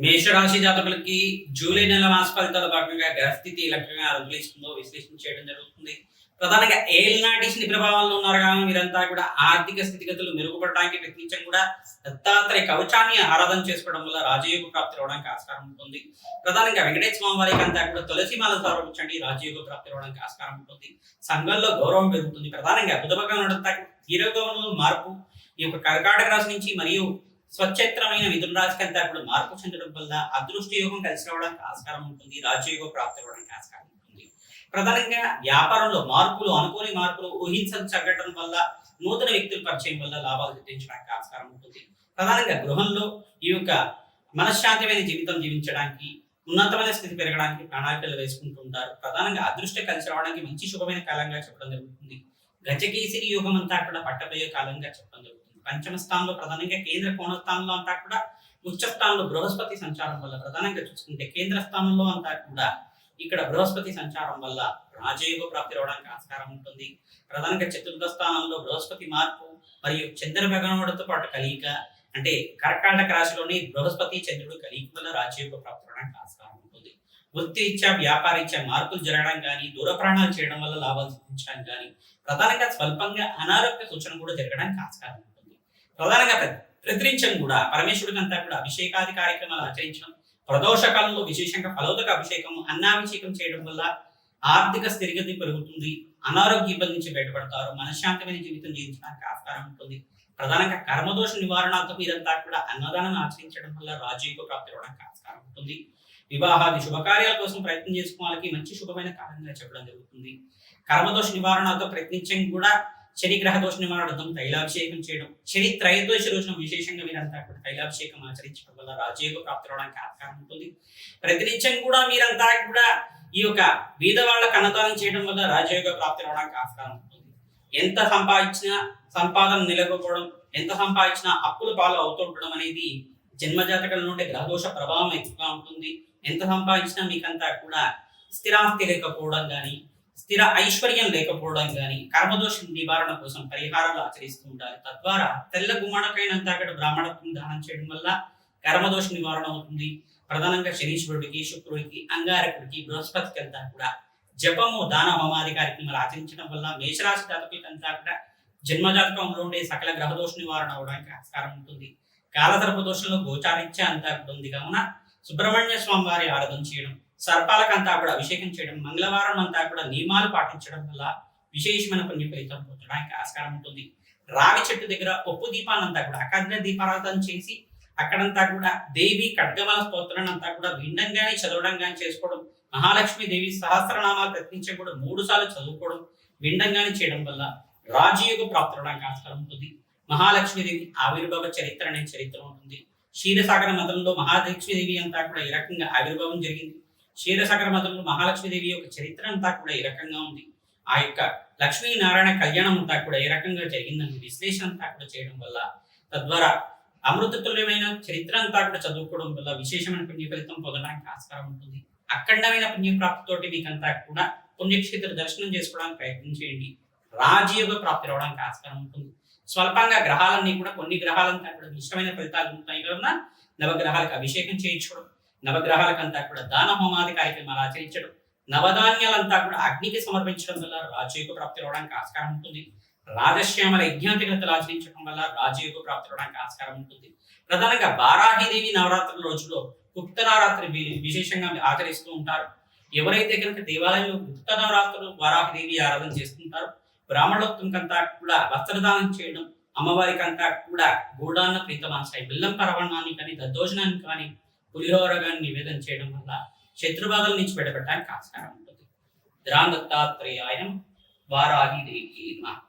మేషరాశి జాతకులకి జూలై నెల మాస ఫలితాల భాగంగా గ్రహస్థితి ఏ రకంగా అనుకూలిస్తుందో విశ్లేషణ చేయడం జరుగుతుంది. ప్రధానంగా ఏలినాటి శని ప్రభావంలో ఉన్నారు కానీ వీరంతా కూడా ఆర్థిక స్థితిగతులు మెరుగుపడడానికి ప్రయత్నించడం కూడా దత్తాత్రేయ కవచాన్ని ఆరాధన చేసుకోవడం వల్ల రాజయోగ ప్రాప్తి రావడానికి ఆస్కారం ఉంటుంది. ప్రధానంగా వెంకటేశ్వర స్వామి వారికి అంతా కూడా తులసి మాల సమర్పించండి, రాజయోగ ప్రాప్తి రావడానికి ఆస్కారం ఉంటుంది. సంఘంలో గౌరవం పెరుగుతుంది. ప్రధానంగా బుధ భగవానుడు గిరగమనంలో మార్పు ఈ యొక్క కర్కాటక రాశి నుంచి మరియు స్వచ్ఛత్రమైన మిథున రాశికి అంతా కూడా మార్పు చెందడం వల్ల అదృష్ట యోగం కలిసి రావడానికి ఆస్కారం ఉంటుంది. రాజయోగ ప్రాప్తి రావడానికి ఆస్కారం ఉంటుంది. ప్రధానంగా వ్యాపారంలో మార్పులు, అనుకోని మార్పులు, ఊహించని సంఘటన వల్ల, నూతన వ్యక్తుల పరిచయం వల్ల లాభాలు సిద్ధించడానికి ఆస్కారం ఉంటుంది. ప్రధానంగా గృహంలో ఈ యొక్క మనశ్శాంతమైన జీవితం జీవించడానికి, ఉన్నతమైన స్థితి పెరగడానికి ప్రణాళికలు వేసుకుంటూ ఉంటారు. ప్రధానంగా అదృష్టం కలిసి రావడానికి మంచి శుభమైన కాలంగా చెప్పడం జరుగుతుంది. గజకేసరి యోగం అంతా కూడా పట్టబోయే కాలంగా చెప్పడం జరుగుతుంది. పంచమ స్థానంలో ప్రధానంగా కేంద్ర కోణ స్థానంలో అంతా కూడా ఉచ్చ స్థానంలో బృహస్పతి సంచారం వల్ల, ప్రధానంగా చూసుకుంటే కేంద్ర స్థానంలో అంతా కూడా ఇక్కడ బృహస్పతి సంచారం వల్ల రాజయోగ ప్రాప్తి రావడానికి ఆస్కారం ఉంటుంది. ప్రధానంగా చతుర్థ స్థానంలో బృహస్పతి మార్పు మరియు చంద్ర భగవానుడితో పాటు కలియిక, అంటే కర్కాటక రాశిలోని బృహస్పతి చంద్రుడు కలియిక వల్ల రాజయోగ ప్రాప్తి రావడానికి ఆస్కారం ఉంటుంది. వృత్తిరీత్యా వ్యాపారీత్యా మార్పులు జరగడం కానీ, దూర ప్రయాణాలు చేయడం వల్ల లాభాలు సిద్ధించడం కానీ, ప్రధానంగా స్వల్పంగా అనారోగ్య సూచన కూడా జరగడానికి ఆస్కారం ఉంటుంది. ప్రధానంగా ప్రతినిత్యం కూడా పరమేశ్వరుడికి అంతా కూడా అభిషేకాది కార్యక్రమాలు ఆచరించడం, ప్రదోషకాలంలో విశేషంగా ఫలోదక అభిషేకం, అన్నాభిషేకం చేయడం వల్ల ఆర్థిక స్థితిగతి పెరుగుతుంది. అనారోగ్య ఇబ్బంది నుంచి బయటపడతారు. మనశ్శాంతమైన జీవితం జీవించడానికి ఆస్కారం ఉంటుంది. ప్రధానంగా కర్మదోష నివారణార్థం మీరంతా కూడా అన్నదానం ఆచరించడం వల్ల రాజయోగ ప్రాప్తి రావడానికి ఆస్కారం ఉంటుంది. వివాహాది శుభకార్యాల కోసం ప్రయత్నం చేసుకున్న వాళ్ళకి మంచి శుభమైన కాలంగా చెప్పడం జరుగుతుంది. కర్మదోష నివారణతో ప్రయత్నించడం కూడా శని గ్రహ దోష నివారణార్థం తైలాభిషేకం చేయడం, శని త్రయోదశి రోజున విశేషంగా మీరంతా కూడా తైలాభిషేకం ఆచరించడం వల్ల రాజయోగ ప్రాప్తి రావడానికి ఆస్కారం ఉంటుంది. ప్రతినిత్యం కూడా మీరంతా కూడా ఈ యొక్క బీద వాళ్ళకు అన్నదానం చేయడం వల్ల రాజయోగ ప్రాప్తి రావడానికి ఆస్కారం ఉంటుంది. ఎంత సంపాదించినా సంపాదన నిలకపోవడం, ఎంత సంపాదించినా అప్పుల పాలు అవుతుండడం అనేది జన్మజాతకం నుండి గ్రహదోష ప్రభావం ఎక్కువగా ఉంటుంది. ఎంత సంపాదించినా మీకంతా కూడా స్థిరాస్తి లేకపోవడం కానీ, స్థిర ఐశ్వర్యం లేకపోవడం కానీ, కర్మదోష నివారణ కోసం పరిహారాలు ఆచరిస్తూ ఉండాలి. తద్వారా తెల్ల గుమ్మడికైనంతా కూడా బ్రాహ్మణత్వం దానం చేయడం వల్ల కర్మదోష నివారణ అవుతుంది. ప్రధానంగా శనీశ్వరుడికి, శుక్రుడికి, అంగారకుడికి, బృహస్పతికి అంతా కూడా జపము, దాన హోమాది కార్యక్రమాలు ఆచరించడం వల్ల మేషరాశి జాతకులకి అంతా కూడా జన్మజాతకంలో ఉండే సకల గ్రహదోష నివారణ అవడానికి ఆస్కారం ఉంటుంది. కాలసర్ప దోషంలో గోచారిత్య అంతా కూడా ఉంది కావున సుబ్రహ్మణ్య స్వామి వారి ఆరాధన చేయడం, సర్పాలకంతా కూడా అభిషేకం చేయడం, మంగళవారం అంతా కూడా నియమాలు పాటించడం వల్ల విశేషమైన పుణ్య ఫలితం పొందడానికి ఆస్కారం ఉంటుంది. రావి చెట్టు దగ్గర పప్పు దీపాన్నంతా కూడా అఖండ దీపారాధన చేసి అక్కడంతా కూడా దేవి ఖడ్గమాల స్తోత్రాన్ని అంతా కూడా వినడం కానీ చదవడం కానీ చేసుకోవడం, మహాలక్ష్మి దేవి సహస్రనామాలు ప్రయత్నించడం కూడా 3 సార్లు చదువుకోవడం, వినడం కానీ చేయడం వల్ల రాజయోగ ప్రాప్తి అవడానికి ఆస్కారం ఉంటుంది. మహాలక్ష్మీదేవి ఆవిర్భావ చరిత్ర అనే చరిత్ర ఉంటుంది. క్షీరసాగర మతంలో మహాలక్ష్మీదేవి అంతా కూడా ఈ రకంగా ఆవిర్భావం జరిగింది. క్షీరసాగర మతంలో మహాలక్ష్మీదేవి యొక్క చరిత్ర అంతా కూడా ఈ రకంగా ఉంది. ఆ యొక్క లక్ష్మీనారాయణ కళ్యాణం అంతా కూడా ఏ రకంగా జరిగిందని విశ్లేషణ అంతా కూడా చేయడం వల్ల, తద్వారా అమృతతుల్యమైన చరిత్ర అంతా కూడా చదువుకోవడం వల్ల విశేషమైన పుణ్య ఫలితం పొందడానికి ఆస్కారం ఉంటుంది. అఖండమైన పుణ్యప్రాప్తితోటి మీకంతా కూడా పుణ్యక్షేత్ర దర్శనం చేసుకోవడానికి ప్రయత్నం చేయండి. రాజయోగ ప్రాప్తి రావడానికి ఆస్కారం ఉంటుంది. స్వల్పంగా గ్రహాలన్నీ కూడా, కొన్ని గ్రహాలంతా కూడా ఇష్టమైన ఫలితాలు ఉంటాయి కనుక నవగ్రహాలకు అభిషేకం చేయించడం, నవగ్రహాలకంతా కూడా దాన హోమాది కార్యక్రమాలు ఆచరించడం, నవధాన్యాలంతా కూడా అగ్నికి సమర్పించడం వల్ల రాజయోగ ప్రాప్తి రావడానికి ఆస్కారం ఉంటుంది. రాజశ్యామల యజ్ఞాతిగతలు ఆచరించడం వల్ల రాజయోగ ప్రాప్తి రావడానికి ఆస్కారం ఉంటుంది. ప్రధానంగా వారాహిదేవి నవరాత్రుల రోజులో గుప్త నవరాత్రి విశేషంగా ఆచరిస్తూ ఉంటారు. ఎవరైతే కనుక దేవాలయంలో గుప్త నవరాత్రులు వారాహిదేవి ఆరాధన చేస్తుంటారో బ్రాహ్మణోత్తంకంతా కూడా వస్త్రదానం చేయడం, అమ్మవారికి అంతా కూడా గూడాన్న ప్రీతమాసాయి బెల్లం పరవణాన్ని కానీ, దద్దోజనాన్ని కానీ, పులిహోర కానీ నివేదన చేయడం వల్ల శత్రుబాధల నుంచి బయటపడడానికి ఆస్కారం ఉంటుంది. దత్తాత్రేయాయ వారాహిదేవి నమః.